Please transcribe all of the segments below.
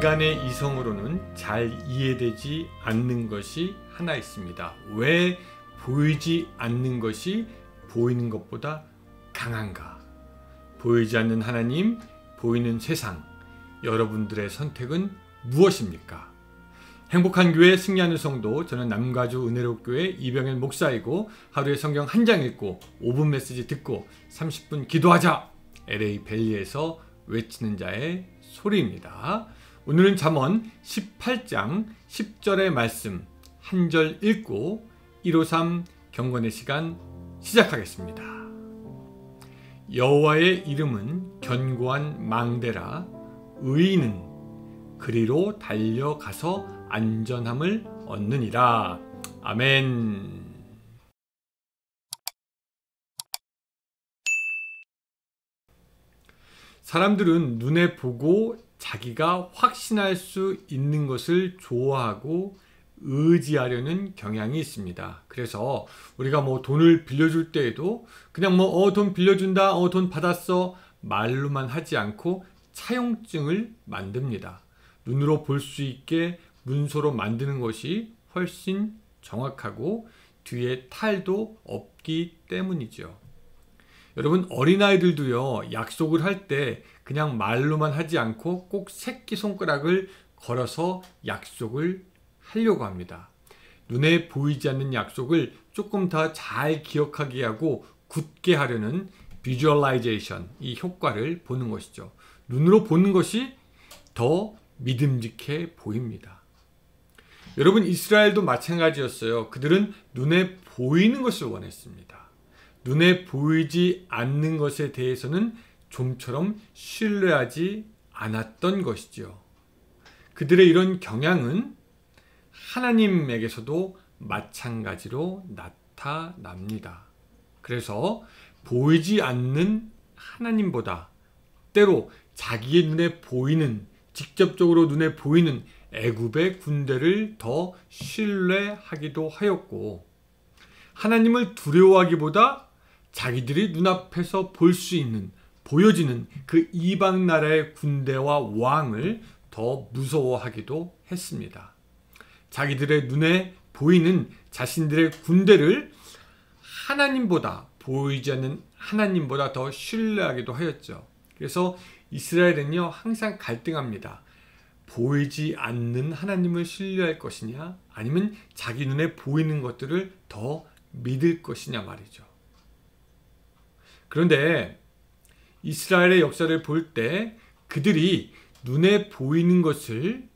인간의 이성으로는 잘 이해되지 않는 것이 하나 있습니다. 왜 보이지 않는 것이 보이는 것보다 강한가? 보이지 않는 하나님, 보이는 세상, 여러분들의 선택은 무엇입니까? 행복한 교회 승리하는 성도, 저는 남가주 은혜로교회 이병일 목사이고, 하루에 성경 한 장 읽고 5분 메시지 듣고 30분 기도하자! LA 벨리에서 외치는 자의 소리입니다. 오늘은 잠언 18장 10절의 말씀 한 절 읽고 153 경건의 시간 시작하겠습니다. 여호와의 이름은 견고한 망대라. 의인은 그리로 달려가서 안전함을 얻느니라. 아멘. 사람들은 눈에 보고 자기가 확신할 수 있는 것을 좋아하고 의지하려는 경향이 있습니다. 그래서 우리가 돈을 빌려줄 때에도 그냥 돈 빌려준다, 돈 받았어 말로만 하지 않고 차용증을 만듭니다. 눈으로 볼 수 있게 문서로 만드는 것이 훨씬 정확하고 뒤에 탈도 없기 때문이죠. 여러분, 어린아이들도요, 약속을 할 때 그냥 말로만 하지 않고 꼭 새끼손가락을 걸어서 약속을 하려고 합니다. 눈에 보이지 않는 약속을 조금 더 잘 기억하게 하고 굳게 하려는 비주얼라이제이션, 이 효과를 보는 것이죠. 눈으로 보는 것이 더 믿음직해 보입니다. 여러분, 이스라엘도 마찬가지였어요. 그들은 눈에 보이는 것을 원했습니다. 눈에 보이지 않는 것에 대해서는 좀처럼 신뢰하지 않았던 것이죠. 그들의 이런 경향은 하나님에게서도 마찬가지로 나타납니다. 그래서 보이지 않는 하나님보다 때로 자기의 눈에 보이는, 직접적으로 눈에 보이는 애굽의 군대를 더 신뢰하기도 하였고, 하나님을 두려워하기보다 자기들이 눈앞에서 볼 수 있는, 보여지는 그 이방 나라의 군대와 왕을 더 무서워하기도 했습니다. 자기들의 눈에 보이는 자신들의 군대를 하나님보다, 보이지 않는 하나님보다 더 신뢰하기도 하였죠. 그래서 이스라엘은요, 항상 갈등합니다. 보이지 않는 하나님을 신뢰할 것이냐, 아니면 자기 눈에 보이는 것들을 더 믿을 것이냐 말이죠. 그런데 이스라엘의 역사를 볼 때 그들이 눈에 보이는 것을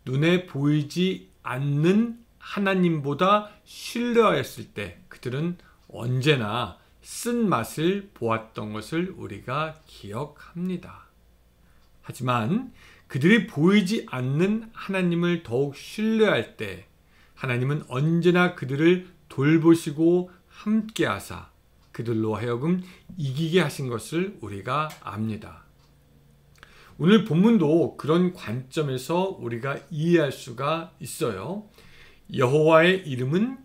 눈에 보이지 않는 하나님보다 신뢰하였을 때 그들은 언제나 쓴맛을 보았던 것을 우리가 기억합니다. 하지만 그들이 보이지 않는 하나님을 더욱 신뢰할 때 하나님은 언제나 그들을 돌보시고 함께하사 그들로 하여금 이기게 하신 것을 우리가 압니다. 오늘 본문도 그런 관점에서 우리가 이해할 수가 있어요. 여호와의 이름은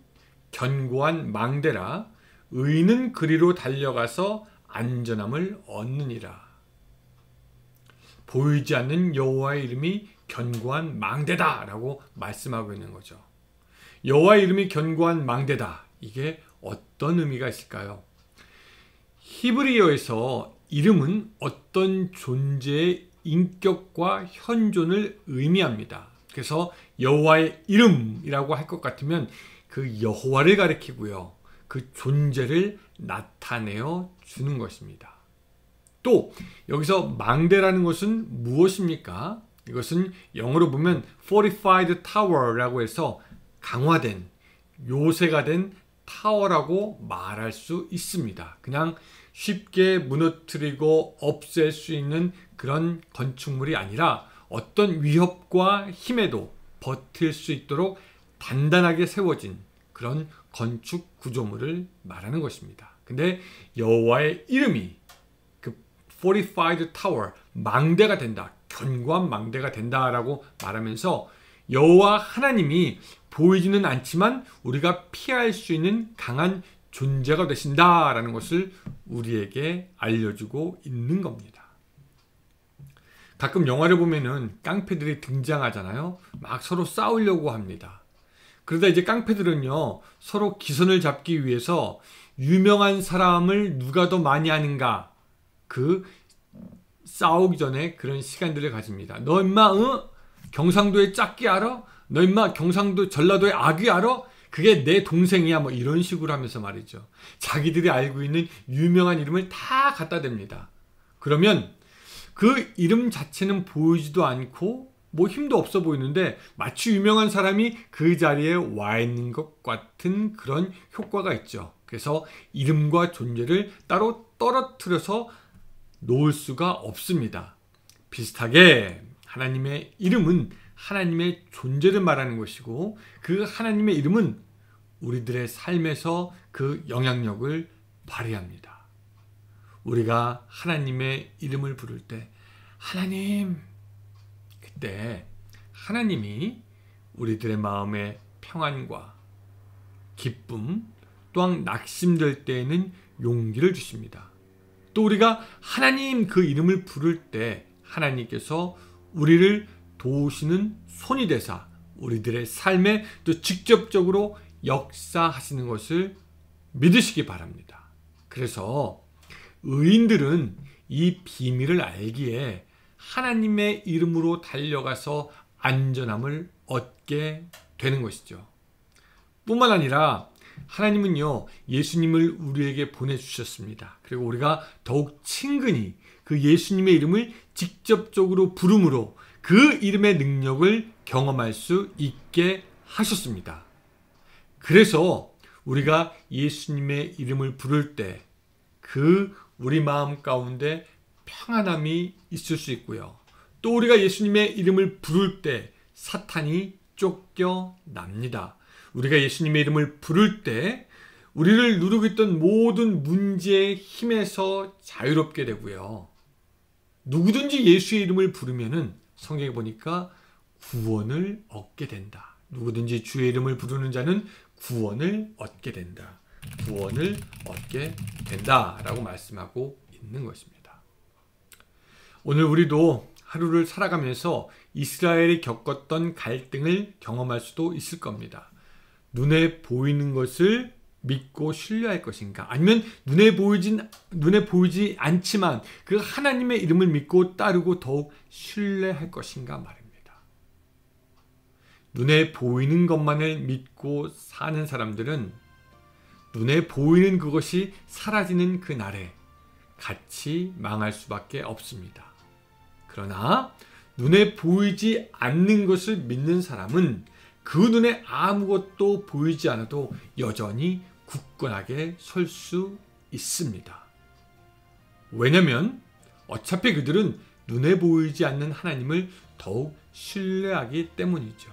견고한 망대라. 의인은 그리로 달려가서 안전함을 얻느니라. 보이지 않는 여호와의 이름이 견고한 망대다 라고 말씀하고 있는 거죠. 여호와의 이름이 견고한 망대다. 이게 어떤 의미가 있을까요? 히브리어에서 이름은 어떤 존재의 인격과 현존을 의미합니다. 그래서 여호와의 이름이라고 할 것 같으면 그 여호와를 가리키고요, 그 존재를 나타내어 주는 것입니다. 또 여기서 망대라는 것은 무엇입니까? 이것은 영어로 보면 fortified tower라고 해서 강화된, 요새가 된 타워라고 말할 수 있습니다. 그냥 쉽게 무너뜨리고 없앨 수 있는 그런 건축물이 아니라 어떤 위협과 힘에도 버틸 수 있도록 단단하게 세워진 그런 건축 구조물을 말하는 것입니다. 근데 여호와의 이름이 그 fortified tower, 망대가 된다, 견고한 망대가 된다라고 말하면서 여호와 하나님이 보이지는 않지만 우리가 피할 수 있는 강한 존재가 되신다라는 것을 우리에게 알려주고 있는 겁니다. 가끔 영화를 보면은 깡패들이 등장하잖아요. 막 서로 싸우려고 합니다. 그러다 이제 깡패들은요, 서로 기선을 잡기 위해서 유명한 사람을 누가 더 많이 아는가, 그 싸우기 전에 그런 시간들을 가집니다. 너 임마 경상도의 짝기 알아? 너 임마 경상도 전라도의 아귀 알아? 그게 내 동생이야. 뭐 이런 식으로 하면서 말이죠. 자기들이 알고 있는 유명한 이름을 다 갖다 댑니다. 그러면 그 이름 자체는 보이지도 않고 뭐 힘도 없어 보이는데 마치 유명한 사람이 그 자리에 와 있는 것 같은 그런 효과가 있죠. 그래서 이름과 존재를 따로 떨어뜨려서 놓을 수가 없습니다. 비슷하게 하나님의 이름은 하나님의 존재를 말하는 것이고, 그 하나님의 이름은 우리들의 삶에서 그 영향력을 발휘합니다. 우리가 하나님의 이름을 부를 때 하나님, 그때 하나님이 우리들의 마음에 평안과 기쁨, 또한 낙심될 때에는 용기를 주십니다. 또 우리가 하나님 그 이름을 부를 때 하나님께서 우리를 도우시는 손이 되사 우리들의 삶에 또 직접적으로 역사하시는 것을 믿으시기 바랍니다. 그래서 의인들은 이 비밀을 알기에 하나님의 이름으로 달려가서 안전함을 얻게 되는 것이죠. 뿐만 아니라 하나님은요, 예수님을 우리에게 보내주셨습니다. 그리고 우리가 더욱 친근히 그 예수님의 이름을 직접적으로 부름으로 그 이름의 능력을 경험할 수 있게 하셨습니다. 그래서 우리가 예수님의 이름을 부를 때 그 우리 마음 가운데 평안함이 있을 수 있고요. 또 우리가 예수님의 이름을 부를 때 사탄이 쫓겨납니다. 우리가 예수님의 이름을 부를 때 우리를 누르고 있던 모든 문제의 힘에서 자유롭게 되고요. 누구든지 예수의 이름을 부르면은 성경에 보니까 구원을 얻게 된다. 누구든지 주의 이름을 부르는 자는 구원을 얻게 된다. 구원을 얻게 된다라고 말씀하고 있는 것입니다. 오늘 우리도 하루를 살아가면서 이스라엘이 겪었던 갈등을 경험할 수도 있을 겁니다. 눈에 보이는 것을 믿고 신뢰할 것인가? 아니면 눈에 보이지 않지만 그 하나님의 이름을 믿고 따르고 더욱 신뢰할 것인가 말입니다. 눈에 보이는 것만을 믿고 사는 사람들은 눈에 보이는 그것이 사라지는 그 날에 같이 망할 수밖에 없습니다. 그러나 눈에 보이지 않는 것을 믿는 사람은 그 눈에 아무것도 보이지 않아도 여전히 굳건하게 설 수 있습니다. 왜냐하면 어차피 그들은 눈에 보이지 않는 하나님을 더욱 신뢰하기 때문이죠.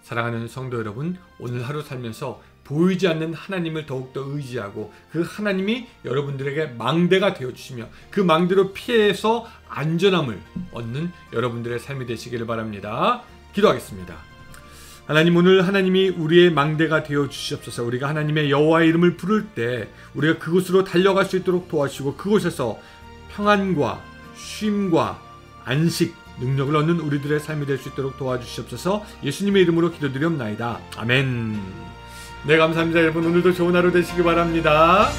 사랑하는 성도 여러분, 오늘 하루 살면서 보이지 않는 하나님을 더욱더 의지하고 그 하나님이 여러분들에게 망대가 되어주시며 그 망대로 피해서 안전함을 얻는 여러분들의 삶이 되시기를 바랍니다. 기도하겠습니다. 하나님, 오늘 하나님이 우리의 망대가 되어 주시옵소서. 우리가 하나님의 여호와의 이름을 부를 때 우리가 그곳으로 달려갈 수 있도록 도와주시고 그곳에서 평안과 쉼과 안식, 능력을 얻는 우리들의 삶이 될 수 있도록 도와주시옵소서. 예수님의 이름으로 기도드리옵나이다. 아멘. 네, 감사합니다. 여러분, 오늘도 좋은 하루 되시기 바랍니다.